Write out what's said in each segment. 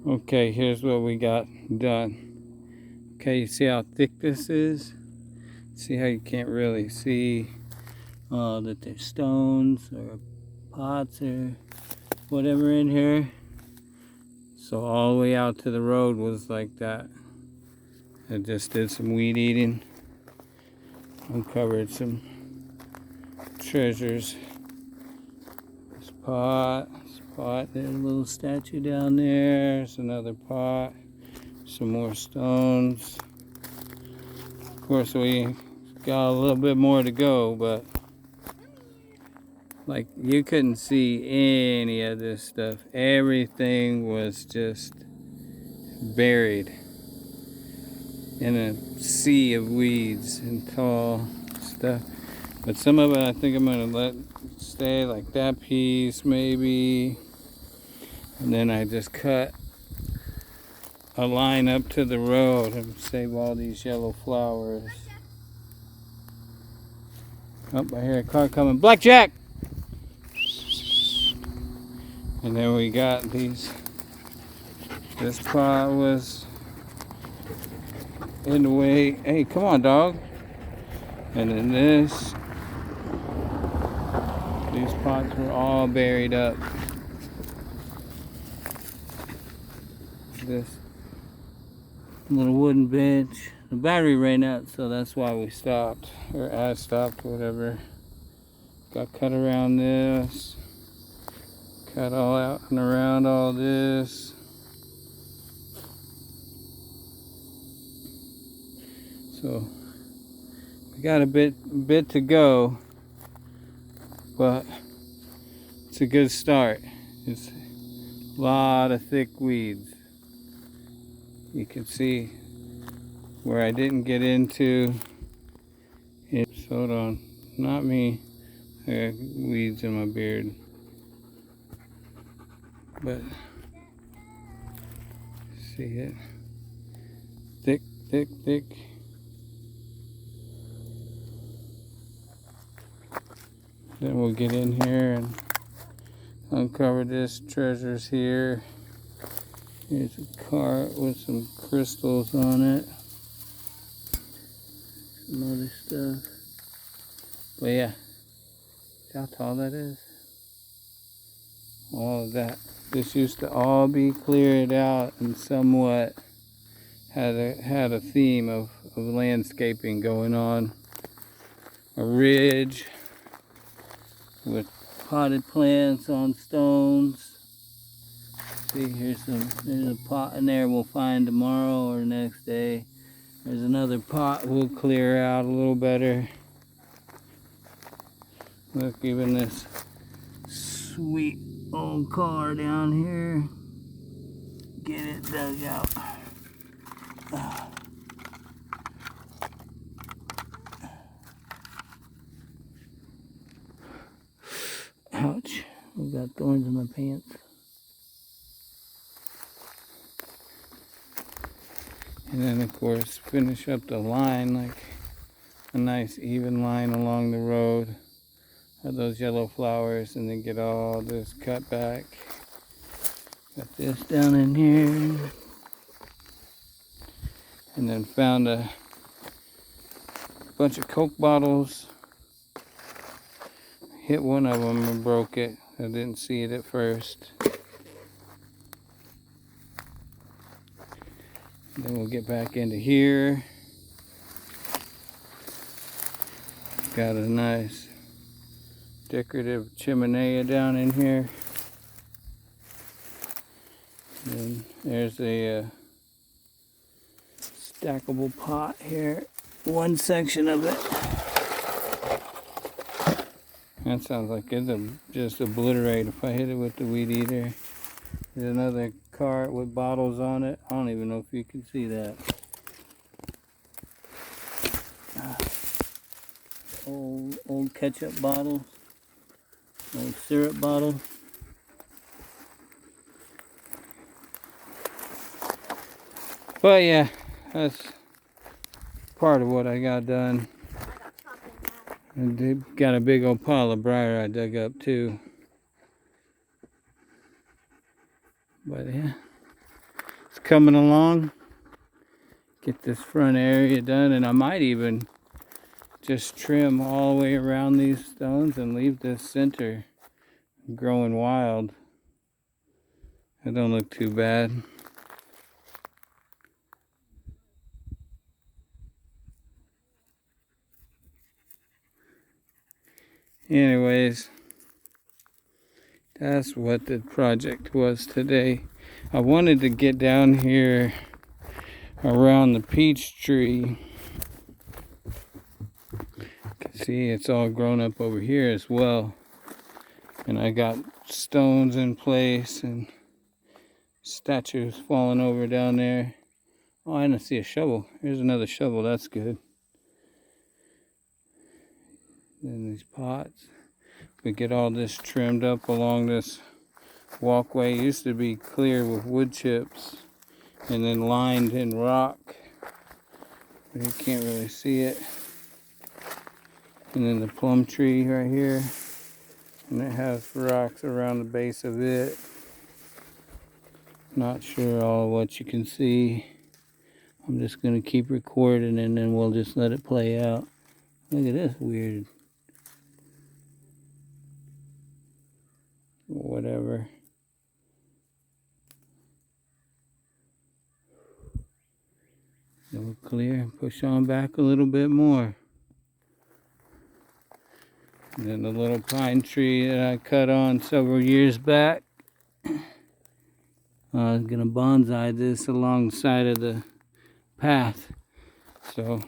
Okay, here's what we got done. Okay, you see how thick this is? See how you can't really see that there's stones or pots or whatever in here. So all the way out to the road was like that. I just did some weed eating. Uncovered some treasures. This pot, there's a little statue down there. There's another pot. Some more stones. Of course, we got a little bit more to go, but like you couldn't see any of this stuff. Everything was just buried in a sea of weeds and tall stuff. But some of it I think I'm gonna let stay, like that piece maybe. And then I just cut a line up to the road and save all these yellow flowers. Oh, I hear a car coming. Blackjack! And then we got these. This pot was in the way. Hey, come on, dog. And then these pots were all buried up. This little wooden bench. The battery ran out, so that's why we stopped. Or I stopped, whatever. Got cut around this. Cut all out and around all this. So we got a bit to go, but it's a good start. It's a lot of thick weeds. You can see where I didn't get into it. Hold on, not me. I got weeds in my beard, but see it? Thick, thick, thick. Then we'll get in here and uncover this. Treasures here. Here's a cart with some crystals on it. Some other stuff. But yeah, see how tall that is? All of that. This used to all be cleared out and somewhat had a theme of landscaping going on. A ridge with potted plants on stones. See, there's a pot in there we'll find tomorrow or next day. There's another pot we'll clear out a little better. Look, even this sweet old car down here. Get it dug out. Ouch, I've got thorns in my pants. And then of course finish up the line, like a nice even line along the road of those yellow flowers, and then get all this cut back. Got this down in here. And then found a bunch of Coke bottles. Hit one of them and broke it. I didn't see it at first. Then we'll get back into here. Got a nice decorative chimenea down in here. And there's a stackable pot here. One section of it. That sounds like it'll just obliterate if I hit it with the weed eater. There's another cart with bottles on it. I don't even know if you can see that. Old ketchup bottle. Old syrup bottle. But yeah, that's part of what I got done. And they got a big old pile of briar I dug up too. But yeah, coming along. Get this front area done, and I might even just trim all the way around these stones and leave this center growing wild. It don't look too bad. Anyways, that's what the project was today. I wanted to get down here around the peach tree. You can see it's all grown up over here as well. And I got stones in place and statues falling over down there. Oh, I didn't see a shovel. Here's another shovel. That's good. Then these pots. We get all this trimmed up along this walkway. It used to be clear with wood chips and then lined in rock. But you can't really see it. And then the plum tree right here. And it has rocks around the base of it. Not sure all what you can see. I'm just going to keep recording and then we'll just let it play out. Look at this weird. Whatever. Go clear. Push on back a little bit more. And then the little pine tree that I cut on several years back. I was going to bonsai this alongside of the path. So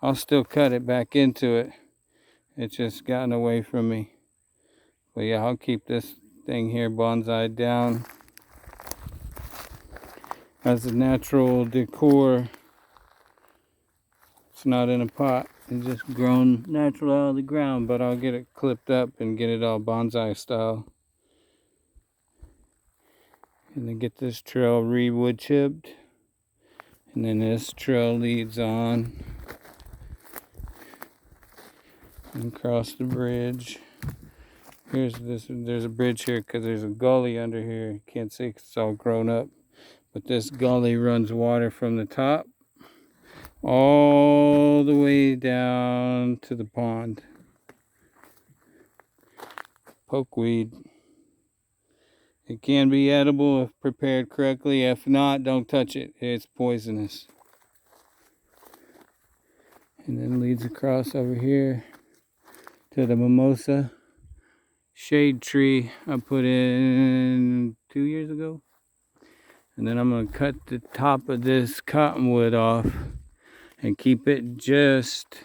I'll still cut it back into it. It's just gotten away from me. But yeah, I'll keep this thing here bonsai down as a natural decor. It's not in a pot. It's just grown natural out of the ground, but I'll get it clipped up and get it all bonsai style. And then get this trail re-wood chipped. And then this trail leads on and across the bridge. There's a bridge here because there's a gully under here. You can't see because it's all grown up. But this gully runs water from the top all the way down to the pond. Pokeweed. It can be edible if prepared correctly. If not, don't touch it. It's poisonous. And then leads across over here to the mimosa shade tree I put in 2 years ago. And then I'm going to cut the top of this cottonwood off and keep it just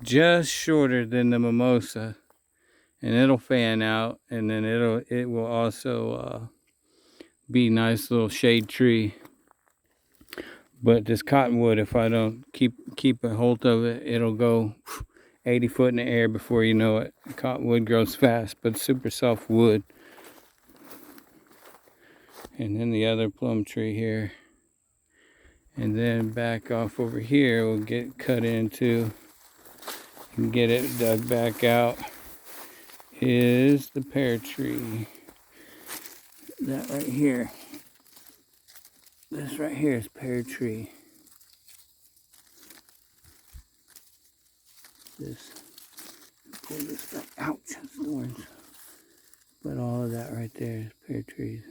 shorter than the mimosa. And it'll fan out, and then it will also be a nice little shade tree. But this cottonwood, if I don't keep a hold of it, it'll go 80 foot in the air before you know it. Cottonwood grows fast, but super soft wood. And then the other plum tree here. And then back off over here, we'll get cut into and get it dug back out. Is the pear tree. That right here. This right here is pear tree. Pull this back. Ouch, that's thorns. But all of that right there is pear trees.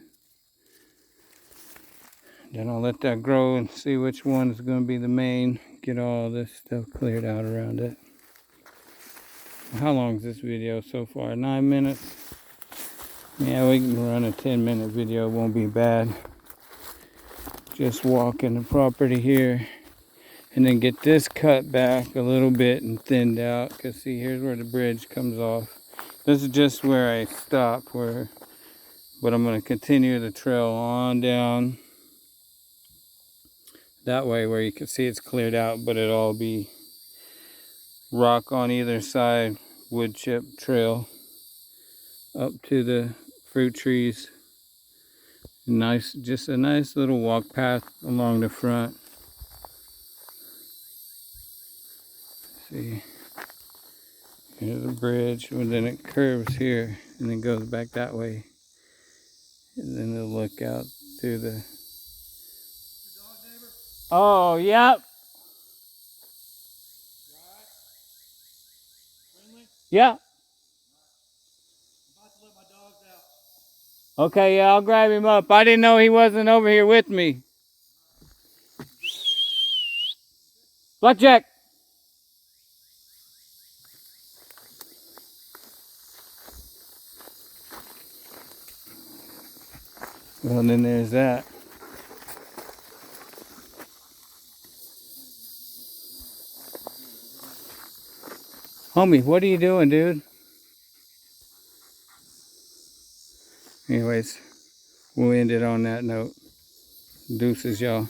Then I'll let that grow and see which one is going to be the main. Get all this stuff cleared out around it. How long is this video so far? 9 minutes? Yeah, we can run a 10-minute video. It won't be bad. Just walking the property here. And then get this cut back a little bit and thinned out. Because see, here's where the bridge comes off. This is just where I stop. But I'm going to continue the trail on down. That way where you can see it's cleared out. But it'll all be rock on either side, wood chip trail up to the fruit trees. Just a nice little walk path along the front. See, here's a bridge, and then it curves here and then goes back that way. And then it'll look out through the Oh, yep. Yep. Okay, yeah, I'll grab him up. I didn't know he wasn't over here with me. Blackjack. Well, then there's that. Homie, what are you doing, dude? Anyways, we'll end it on that note. Deuces, y'all.